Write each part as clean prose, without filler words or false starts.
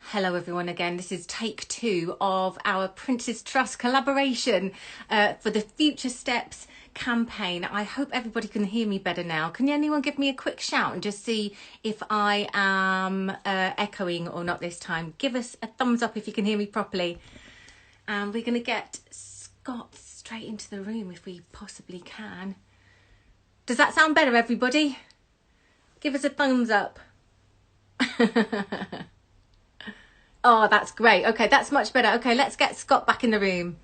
Hello everyone again. This is take 2 of our Prince's Trust collaboration for the Future Steps campaign. I hope everybody can hear me better now. Can anyone give me a quick shout and just see if I am echoing or not this time? Give us a thumbs up if you can hear me properly. And we're going to get Scott straight into the room if we possibly can. Does that sound better, everybody? Give us a thumbs up. Oh, that's great. Okay, that's much better. Okay, let's get Scott back in the room.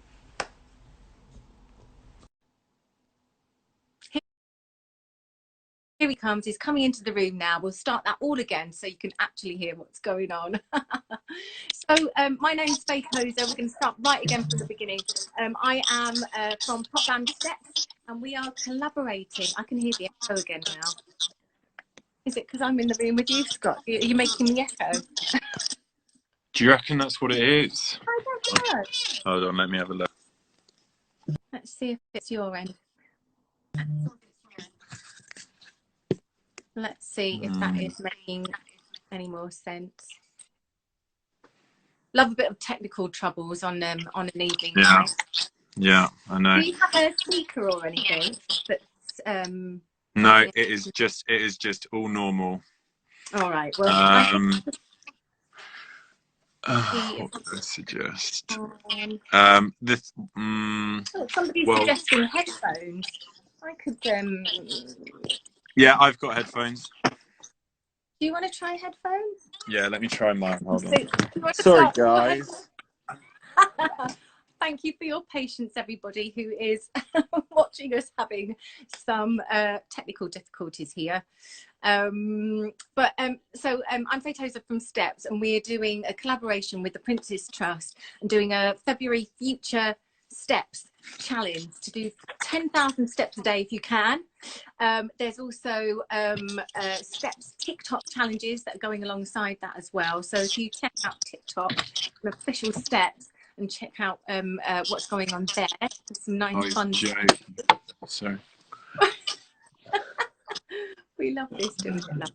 Here he comes. He's coming into the room now. We'll start that all again so you can actually hear what's going on. So my name's Faye Tozer. We're going to start right again from the beginning. I am from Popland Steps and we are collaborating. I can hear the echo again now. Is it because I'm in the room with you, Scott? Are you making the echo? Do you reckon that's what it is? I don't know. Hold on, let me have a look. Let's see if it's your end. Let's see if that is making any more sense. Love a bit of technical troubles on an evening night. Yeah, I know. Do you have a speaker or anything? That's no, it is just all normal. All right. Well, what would I suggest? Somebody's suggesting headphones. I could. Yeah, I've got headphones. Do you want to try headphones? Yeah, let me try mine. Hold on. So, sorry, guys. Thank you for your patience, everybody who is watching us having some technical difficulties here. So I'm Faye Tozer from Steps, and we're doing a collaboration with the Prince's Trust and doing a February Future Steps challenge to do 10,000 steps a day if you can. There's also steps TikTok challenges that are going alongside that as well. So if you check out TikTok and official steps and check out what's going on there, there's some nice fun. Sorry. We love this doing it live.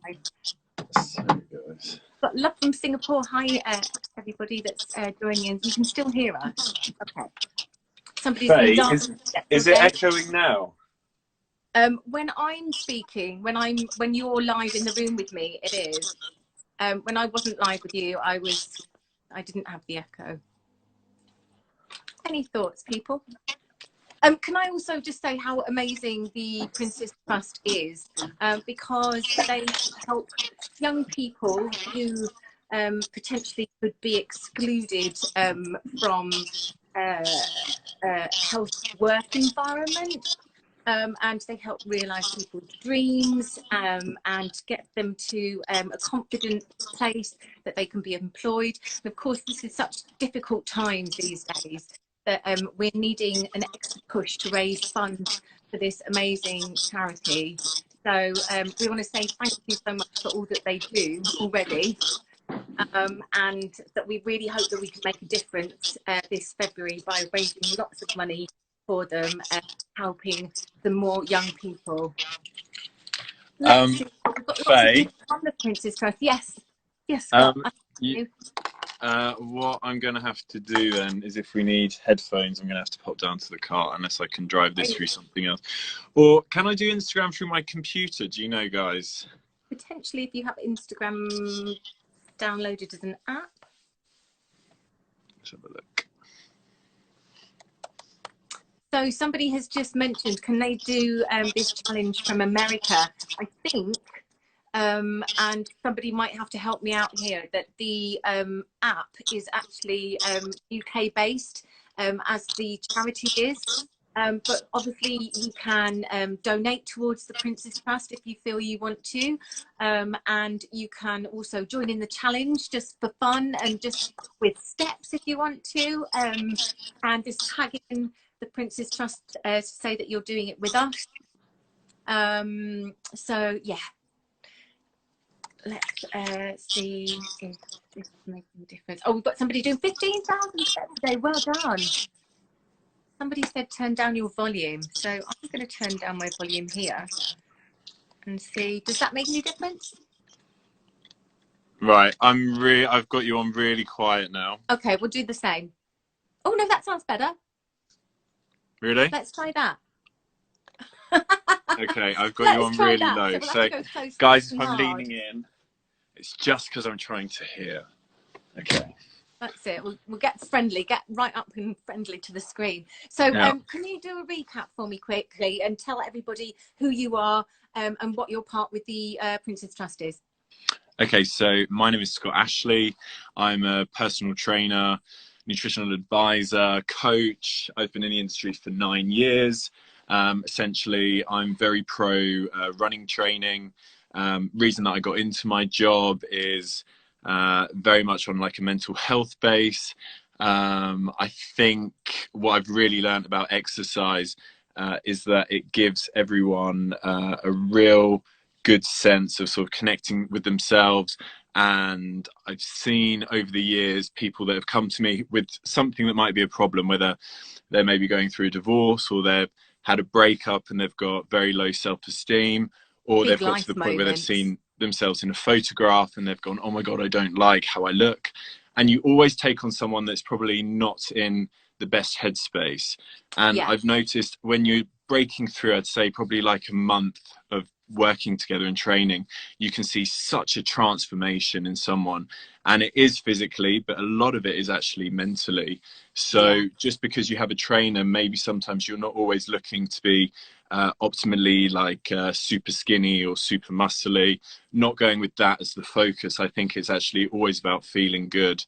Sorry, guys. But love from Singapore. Hi, everybody that's joining in. You can still hear us. Okay. Somebody's Faye, is it echoing now? When I'm speaking, when you're live in the room with me, it is. When I wasn't live with you, I didn't have the echo. Any thoughts, people? Can I also just say how amazing the Prince's Trust is, because they help young people who potentially could be excluded from health work environment, and they help realise people's dreams and get them to a confident place that they can be employed. And of course, this is such difficult times these days that we're needing an extra push to raise funds for this amazing charity. So we want to say thank you so much for all that they do already, and that we really hope that we can make a difference this February by raising lots of money for them and helping the more young people. Faye? On the Prince's Trust. Yes, Scott. What I'm going to have to do then is, if we need headphones, I'm going to have to pop down to the car unless I can drive this through something else. Or can I do Instagram through my computer? Do you know, guys? Potentially, if you have Instagram downloaded as an app. Let's have a look. So somebody has just mentioned, can they do this challenge from America? I think. And somebody might have to help me out here, that the app is actually UK based, as the charity is, but obviously you can donate towards the Prince's Trust if you feel you want to, and you can also join in the challenge just for fun and just with steps if you want to, and just tag in the Prince's Trust to say that you're doing it with us. So yeah. Let's see if this is making a difference. Oh, we've got somebody doing 15,000 steps a day. Well done. Somebody said turn down your volume. So I'm going to turn down my volume here and see. Does that make any difference? Right, I've got you on really quiet now. Okay, we'll do the same. Oh no, that sounds better. Really? Let's try that. Okay, I've got you Let's on try really that. low. So we'll have to So, go close guys, if and I'm hard. leaning in, it's just because I'm trying to hear. Okay. That's it. We'll get friendly, get right up and friendly to the screen. So Yeah. can you do a recap for me quickly and tell everybody who you are and what your part with the Prince's Trust is? Okay, so my name is Scott Ashley. I'm a personal trainer, nutritional advisor, coach. I've been in the industry for 9 years. Essentially, I'm very pro running training. Reason that I got into my job is very much on like a mental health base. I think what I've really learned about exercise is that it gives everyone a real good sense of sort of connecting with themselves. And I've seen over the years people that have come to me with something that might be a problem, whether they're maybe going through a divorce or they've had a breakup and they've got very low self-esteem, or Big they've got to life the point where they've moments. seen themselves in a photograph and they've gone, oh my God, I don't like how I look. And you always take on someone that's probably not in the best headspace. And Yeah. I've noticed when you're breaking through, I'd say probably like a month of working together and training, you can see such a transformation in someone. And it is physically, but a lot of it is actually mentally. So just because you have a trainer, maybe sometimes you're not always looking to be optimally like super skinny or super muscly, not going with that as the focus. I think it's actually always about feeling good.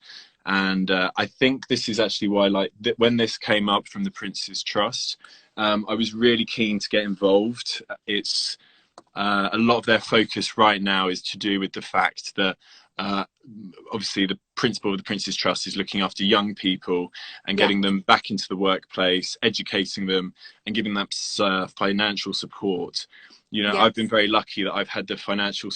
And I think this is actually why, like, when this came up from the Prince's Trust, I was really keen to get involved. It's a lot of their focus right now is to do with the fact that obviously the principle of the Prince's Trust is looking after young people and getting them back into the workplace, educating them and giving them financial support. You know, I've been very lucky that I've had the financial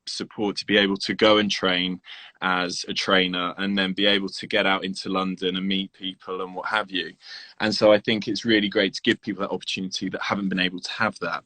support to be able to go and train as a trainer and then be able to get out into London and meet people and what have you. And so I think it's really great to give people that opportunity that haven't been able to have that.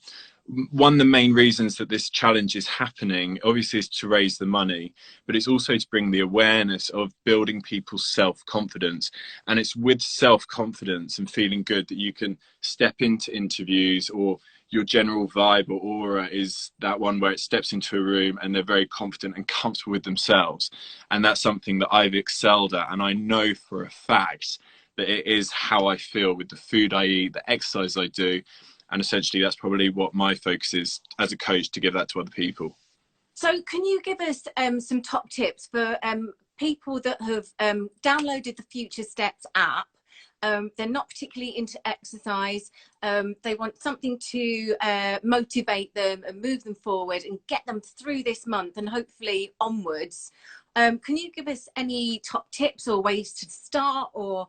One of the main reasons that this challenge is happening obviously is to raise the money, but it's also to bring the awareness of building people's self-confidence. And it's with self-confidence and feeling good that you can step into interviews, or your general vibe or aura is that one where it steps into a room and they're very confident and comfortable with themselves. And that's something that I've excelled at, and I know for a fact that it is how I feel with the food I eat, the exercise I do. And essentially that's probably what my focus is as a coach, to give that to other people. So can you give us some top tips for people that have downloaded the Future Steps app? They're not particularly into exercise. They want something to motivate them and move them forward and get them through this month and hopefully onwards. Can you give us any top tips or ways to start, or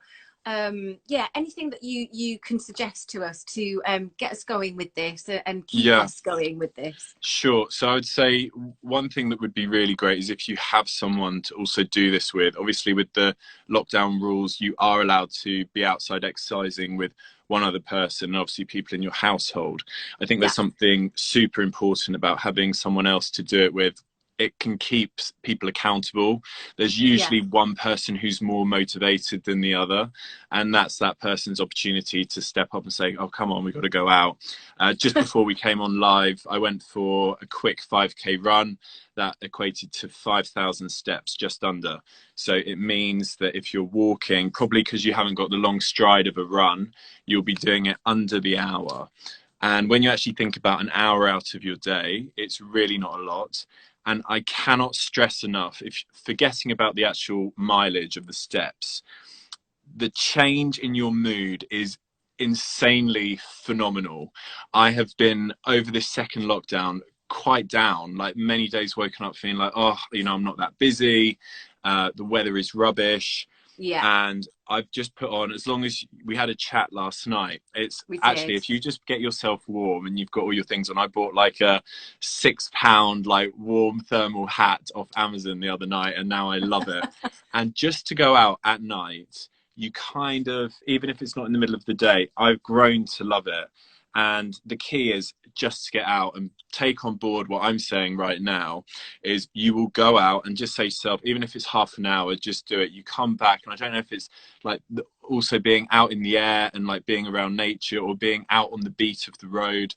anything that you can suggest to us to get us going with this and keep us going with this? Sure. So I would say one thing that would be really great is if you have someone to also do this with. Obviously with the lockdown rules, you are allowed to be outside exercising with one other person, and obviously people in your household. I think there's something super important about having someone else to do it with. It can keep people accountable. There's usually one person who's more motivated than the other, and that's that person's opportunity to step up and say, oh, come on, we've got to go out. Just before we came on live, I went for a quick 5K run that equated to 5,000 steps, just under. So it means that if you're walking, probably because you haven't got the long stride of a run, you'll be doing it under the hour. And when you actually think about an hour out of your day, it's really not a lot. And I cannot stress enough, if forgetting about the actual mileage of the steps, the change in your mood is insanely phenomenal. I have been, over this second lockdown, quite down, like many days woken up feeling like, oh, you know, I'm not that busy. The weather is rubbish. And I've just put on, as long as we had a chat last night, it's actually, if you just get yourself warm and you've got all your things on, I bought like a £6 like warm thermal hat off Amazon the other night, and now I love it. And just to go out at night, you kind of, even if it's not in the middle of the day, I've grown to love it. And the key is just to get out and take on board what I'm saying right now is you will go out and just say to yourself, even if it's half an hour, just do it. You come back, and I don't know if it's like also being out in the air and like being around nature or being out on the beat of the road.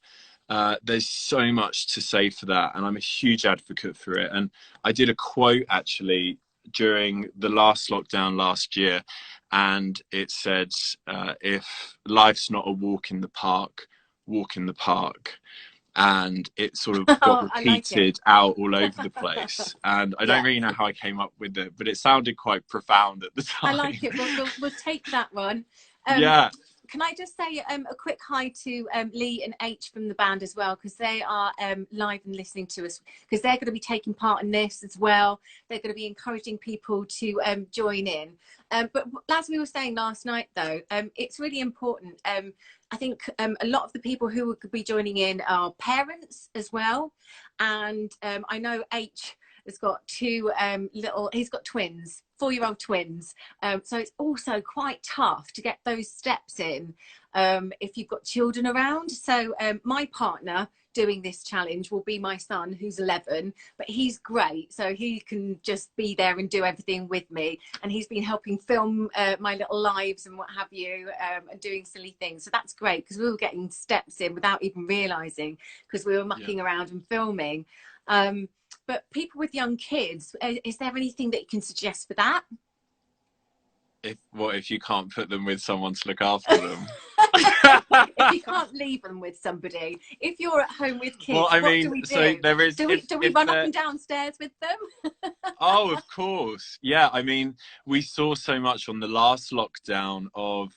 There's so much to say for that, and I'm a huge advocate for it. And I did a quote actually during the last lockdown last year, and it said, if life's not a walk in the park, walk in the park. And it sort of got Oh, I like it. repeated out all over the place. And I don't Yeah, really know how I came up with it, but it sounded quite profound at the I time. like it. We'll take that one. Yeah. Can I just say a quick hi to Lee and H from the band as well, because they are live and listening to us, because they're going to be taking part in this as well. They're going to be encouraging people to join in. But as we were saying last night, though, it's really important. I think a lot of the people who could be joining in are parents as well. And I know H has got he's got twins, 4-year-old twins. So it's also quite tough to get those steps in if you've got children around. So my partner doing this challenge will be my son, who's 11, but he's great. So he can just be there and do everything with me. And he's been helping film my little lives and what have you, and doing silly things. So that's great, because we were getting steps in without even realizing, because we were mucking around and filming. But people with young kids, is there anything that you can suggest for that? If you can't put them with someone to look after them? If you can't leave them with somebody, if you're at home with kids, Well, I what mean, do we do? so there is. Do we run up and down stairs with them? Oh, of course. Yeah. I mean, we saw so much on the last lockdown of,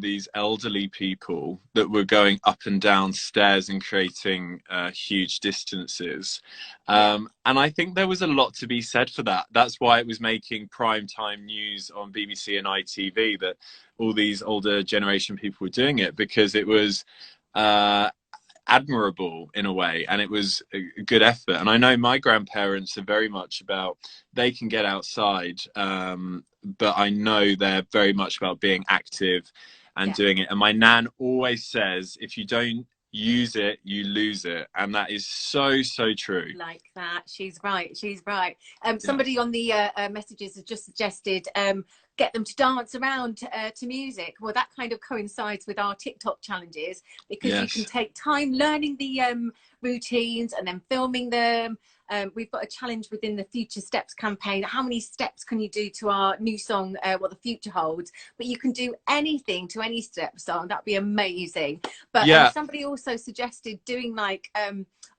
these elderly people that were going up and down stairs and creating huge distances. And I think there was a lot to be said for that. That's why it was making prime time news on BBC and ITV, that all these older generation people were doing it, because it was admirable in a way, and it was a good effort. And I know my grandparents are very much about, they can get outside, but I know they're very much about being active and doing it. And my nan always says, if you don't use it, you lose it. And that is so true. Like that. She's right. Somebody on the messages has just suggested get them to dance around to music. Well, that kind of coincides with our TikTok challenges, because you can take time learning the routines and then filming them. We've got a challenge within the Future Steps campaign. How many steps can you do to our new song, What the Future Holds? But you can do anything to any step song. That'd be amazing. But somebody also suggested doing like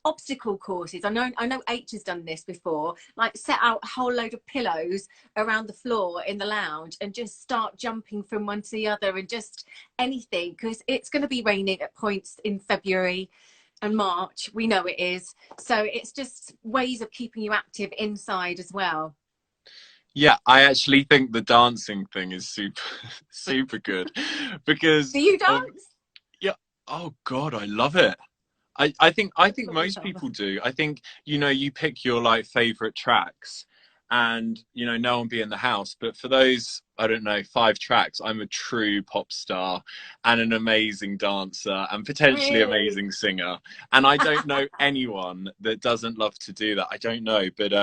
obstacle courses. I know H has done this before, like set out a whole load of pillows around the floor in the lounge and just start jumping from one to the other, and just anything, because it's going to be raining at points in February and March. We know it is. So it's just ways of keeping you active inside as well. Yeah, I actually think the dancing thing is super good, because do you dance? Yeah. Oh God, I love it. I think most people do. I think, you pick your like favorite tracks, and no one be in the house, but for those, I don't know, 5 tracks, I'm a true pop star and an amazing dancer and potentially amazing singer. And I don't know anyone that doesn't love to do that. I don't know, but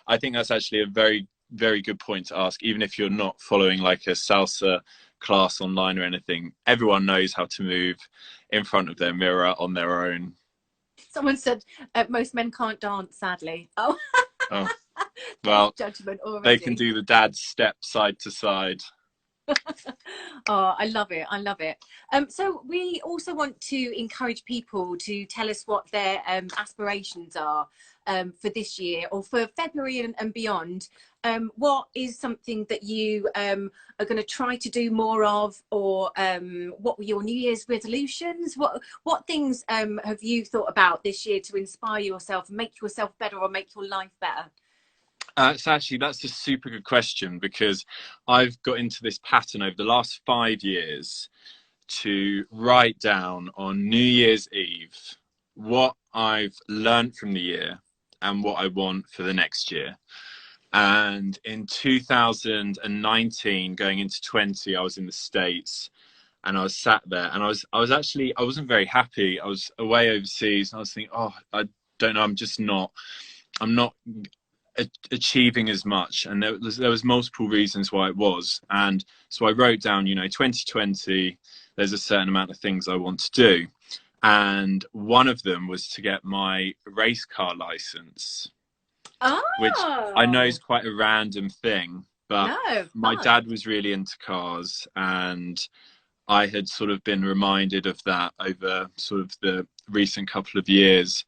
I think that's actually a very good point to ask. Even if you're not following like a salsa class online or anything, everyone knows how to move in front of their mirror on their own. Someone said most men can't dance, sadly. Oh. Well, judgment already. They can do the dad step side to side. Oh, I love it. So we also want to encourage people to tell us what their aspirations are for this year, or for February and beyond. What is something that you are going to try to do more of, or what were your New Year's resolutions? What things have you thought about this year to inspire yourself, make yourself better, or make your life better? So actually, that's a super good question, because I've got into this pattern over the last 5 years to write down on New Year's Eve what I've learned from the year and what I want for the next year. And in 2019, going into 20, I was in the States, and I was sat there, and I wasn't very happy. I was away overseas, and I was thinking, oh, I don't know, I'm not achieving as much, and there was multiple reasons why it was. And so I wrote down, 2020, there's a certain amount of things I want to do, and one of them was to get my race car license, which I know is quite a random thing, but my dad was really into cars, and I had sort of been reminded of that over sort of the recent couple of years.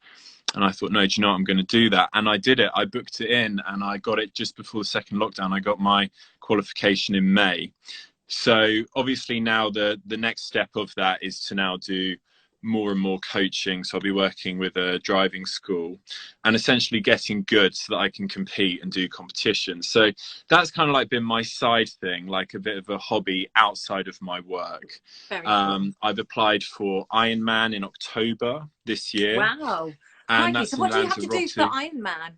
And I thought, no, do you know what? I'm going to do that. And I did it. I booked it in, and I got it just before the second lockdown. I got my qualification in May. So obviously now the next step of that is to now do more and more coaching. So I'll be working with a driving school and essentially getting good so that I can compete and do competitions. So that's kind of like been my side thing, like a bit of a hobby outside of my work. Very cool. I've applied for Ironman in October this year. Wow. And that's so what do you have to do for Ironman?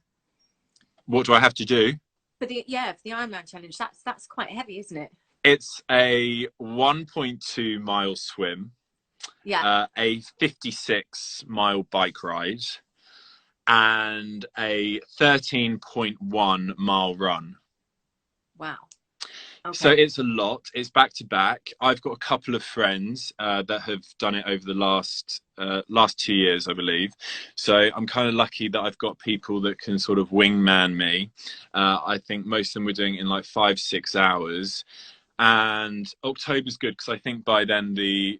What do I have to do? For the Ironman challenge, that's quite heavy, isn't it? It's a 1.2 mile swim, a 56-mile bike ride, and a 13.1 mile run. Wow. Okay. So it's a lot. It's back to back. I've got a couple of friends that have done it over the last 2 years, I believe. So I'm kind of lucky that I've got people that can sort of wingman me. I think most of them were doing it in like 5-6 hours. And October's good because I think by then the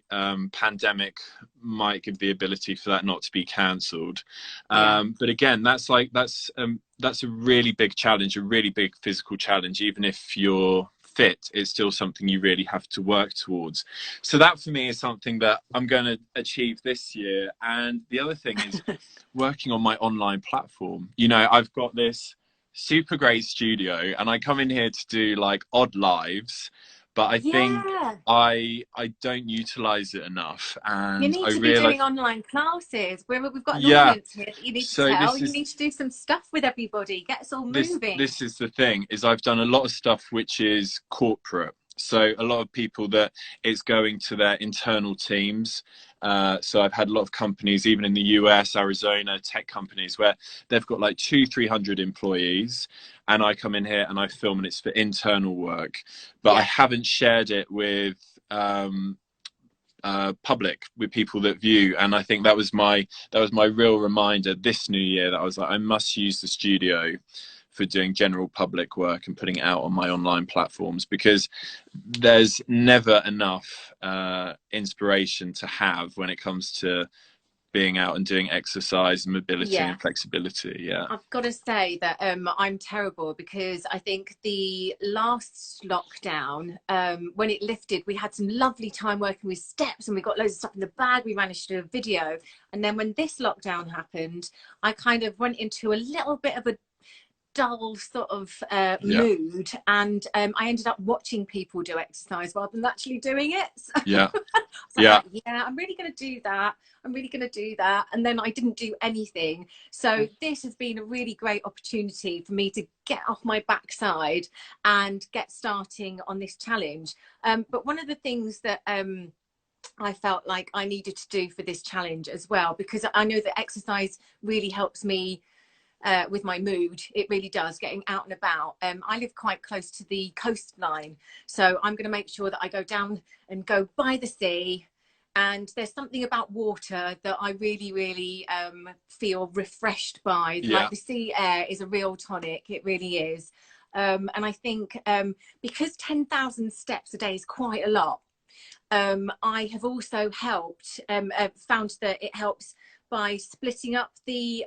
pandemic might give the ability for that not to be cancelled. But again, that's a really big challenge, a really big physical challenge. Even if you're fit, it's still something you really have to work towards. So that for me is something that I'm going to achieve this year. And the other thing is working on my online platform. I've got this super great studio, and I come in here to do like odd lives, but I think I don't utilize it enough. And you need to be doing online classes where we've got an audience here that you need to tell. You need to do some stuff with everybody, get us all moving. This is the thing, is I've done a lot of stuff which is corporate. So a lot of people that it's going to their internal teams. So I've had a lot of companies, even in the US, Arizona, tech companies, where they've got like 200-300 employees, and I come in here and I film, and it's for internal work. But I haven't shared it with public, with people that view. And I think that was my real reminder this new year, that I was like, I must use the studio for doing general public work and putting it out on my online platforms, because there's never enough inspiration to have when it comes to being out and doing exercise and mobility and flexibility. I've got to say that I'm terrible, because I think the last lockdown, when it lifted, we had some lovely time working with steps, and we got loads of stuff in the bag. We managed to do a video, and then when this lockdown happened, I kind of went into a little bit of a dull sort of mood, and I ended up watching people do exercise rather than actually doing it. So I'm really going to do that. I'm really going to do that. And then I didn't do anything. So this has been a really great opportunity for me to get off my backside and get starting on this challenge. But one of the things that I felt like I needed to do for this challenge as well, because I know that exercise really helps me with my mood. It really does, getting out and about. I live quite close to the coastline, so I'm going to make sure that I go down and go by the sea, and there's something about water that I really feel refreshed by. Like the sea air is a real tonic, it really is. And I think because 10,000 steps a day is quite a lot, I have also helped found that it helps by splitting up the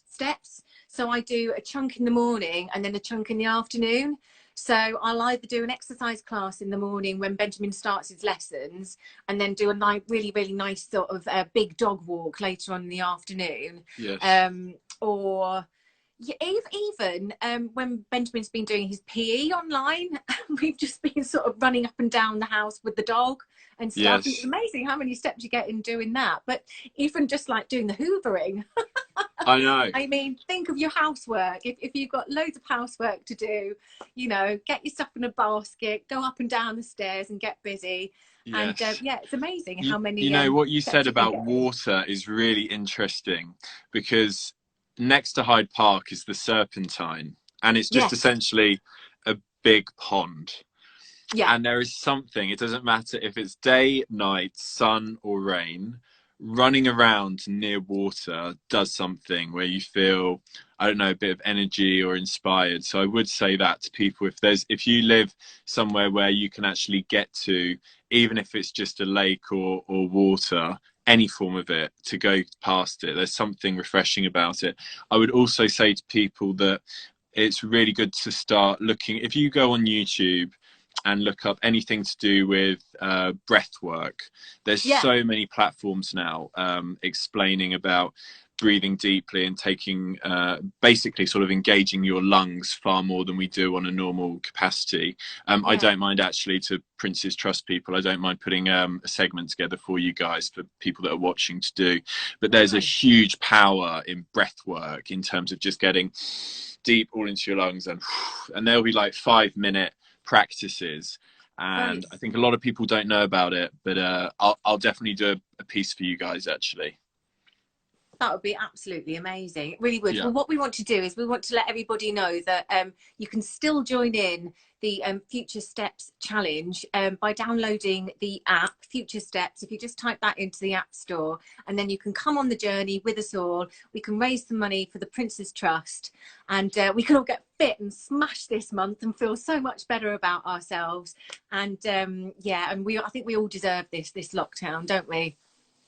steps. So I do a chunk in the morning and then a chunk in the afternoon. So I'll either do an exercise class in the morning when Benjamin starts his lessons, and then do a really nice sort of big dog walk later on in the afternoon. Or even when Benjamin's been doing his PE online, we've just been sort of running up and down the house with the dog and stuff. It's amazing how many steps you get in doing that. But even just like doing the hoovering. I know. I mean, think of your housework. If you've got loads of housework to do, get your stuff in a basket, go up and down the stairs and get busy. And Yes. yeah, it's amazing You, how you many know what you steps said you can about get in. water is really interesting, because next to Hyde Park is the Serpentine, and it's just Yes. essentially a big pond. Yeah. And there is something, it doesn't matter if it's day, night, sun, or rain, running around near water does something where you feel, I don't know, a bit of energy or inspired. So I would say that to people, if you live somewhere where you can actually get to, even if it's just a lake or water, any form of it, to go past it, there's something refreshing about it. I would also say to people that it's really good to start looking, if you go on YouTube and look up anything to do with breath work. There's Yeah. so many platforms now explaining about breathing deeply and taking basically sort of engaging your lungs far more than we do on a normal capacity. I Yeah. don't mind, actually, to Prince's Trust people, I don't mind putting a segment together for you guys, for people that are watching, to do. But there's a Nice. huge power in breath work in terms of just getting deep all into your lungs, and there'll be like 5 minute practices, and I Nice. think a lot of people don't know about it, but I'll definitely do a piece for you guys, actually. That would be absolutely amazing. It really would. Yeah. Well, what we want to do is we want to let everybody know that you can still join in the Future Steps Challenge by downloading the app Future Steps. If you just type that into the App Store, and then you can come on the journey with us all. We can raise some money for the Prince's Trust, and we can all get fit and smash this month and feel so much better about ourselves. And yeah, and I think we all deserve this lockdown, don't we?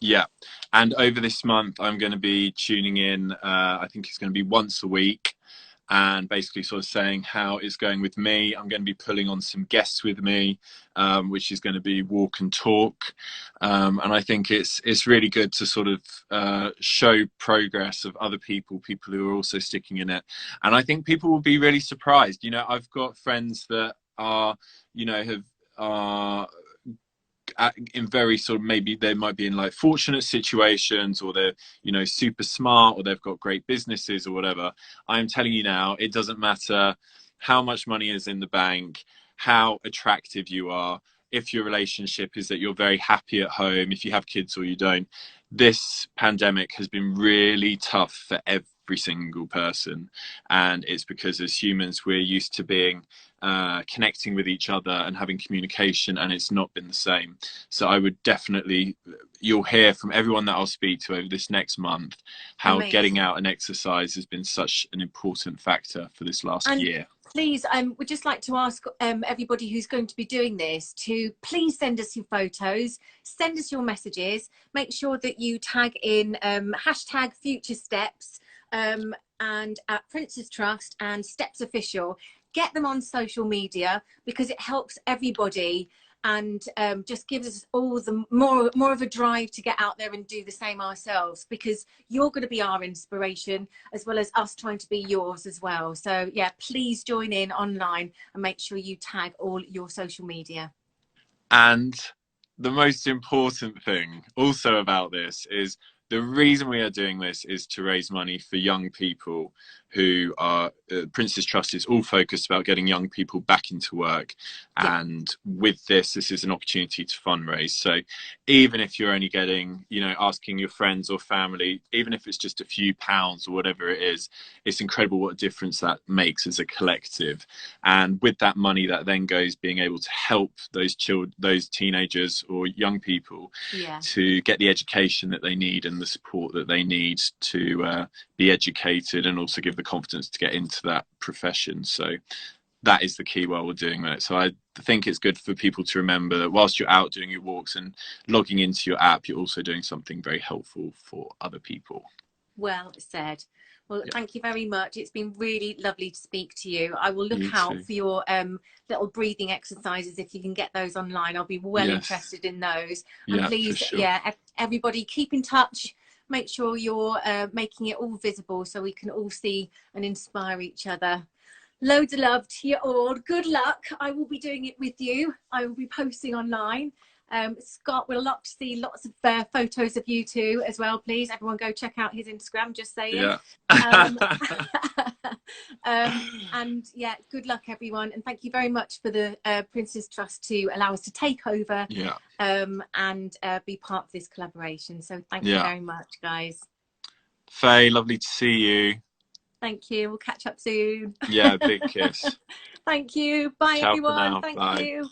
Yeah, and over this month I'm going to be tuning in, I think it's going to be once a week, and basically sort of saying how it's going with me. I'm going to be pulling on some guests with me, which is going to be walk and talk, and I think it's really good to sort of show progress of other people who are also sticking in it. And I think people will be really surprised. You know, I've got friends that are, you know, have are in very sort of, maybe they might be in like fortunate situations, or they're, you know, super smart, or they've got great businesses or whatever. I'm telling you now, it doesn't matter how much money is in the bank, how attractive you are, if your relationship is that you're very happy at home, if you have kids or you don't. This pandemic has been really tough for every single person, and it's because as humans we're used to being connecting with each other and having communication, and it's not been the same. So I would definitely, you'll hear from everyone that I'll speak to over this next month how getting Amazing. out and exercise has been such an important factor for this last And year. please, we'd just like to ask everybody who's going to be doing this to please send us your photos, send us your messages, make sure that you tag in hashtag Future Steps and at Prince's Trust and Steps Official. Get them on social media, because it helps everybody, and just gives us all the more of a drive to get out there and do the same ourselves, because you're going to be our inspiration as well as us trying to be yours as well. So yeah, please join in online and make sure you tag all your social media. And the most important thing also about this is, the reason we are doing this is to raise money for young people who are, Prince's Trust is all focused about getting young people back into work. Yeah. And with this is an opportunity to fundraise. So even if you're only getting, you know, asking your friends or family, even if it's just a few pounds or whatever it is, it's incredible what a difference that makes as a collective. And with that money that then goes, being able to help those children, those teenagers or young people, Yeah. to get the education that they need and the support that they need to be educated, and also give the confidence to get into that profession. So that is the key while we're doing that. So I think it's good for people to remember that whilst you're out doing your walks and logging into your app, you're also doing something very helpful for other people. Well said. Well, Yeah. thank you very much. It's been really lovely to speak to you. I will look You out too. for your little breathing exercises. If you can get those online, I'll be well Yes. interested in those. And Yeah, for please, sure. yeah, everybody keep in touch. Make sure you're making it all visible so we can all see and inspire each other. Loads of love to you all. Good luck. I will be doing it with you. I will be posting online. Scott, we'll love to see lots of photos of you two as well, please. Everyone go check out his Instagram, just saying. Yeah. And yeah, good luck everyone, and thank you very much for the Prince's Trust to allow us to take over, Yeah. and be part of this collaboration. So thank you very much, guys. Faye, lovely to see you. Thank you. We'll catch up soon. Yeah, big kiss. Thank you. Bye, Ciao everyone. for now. Thank Bye. you.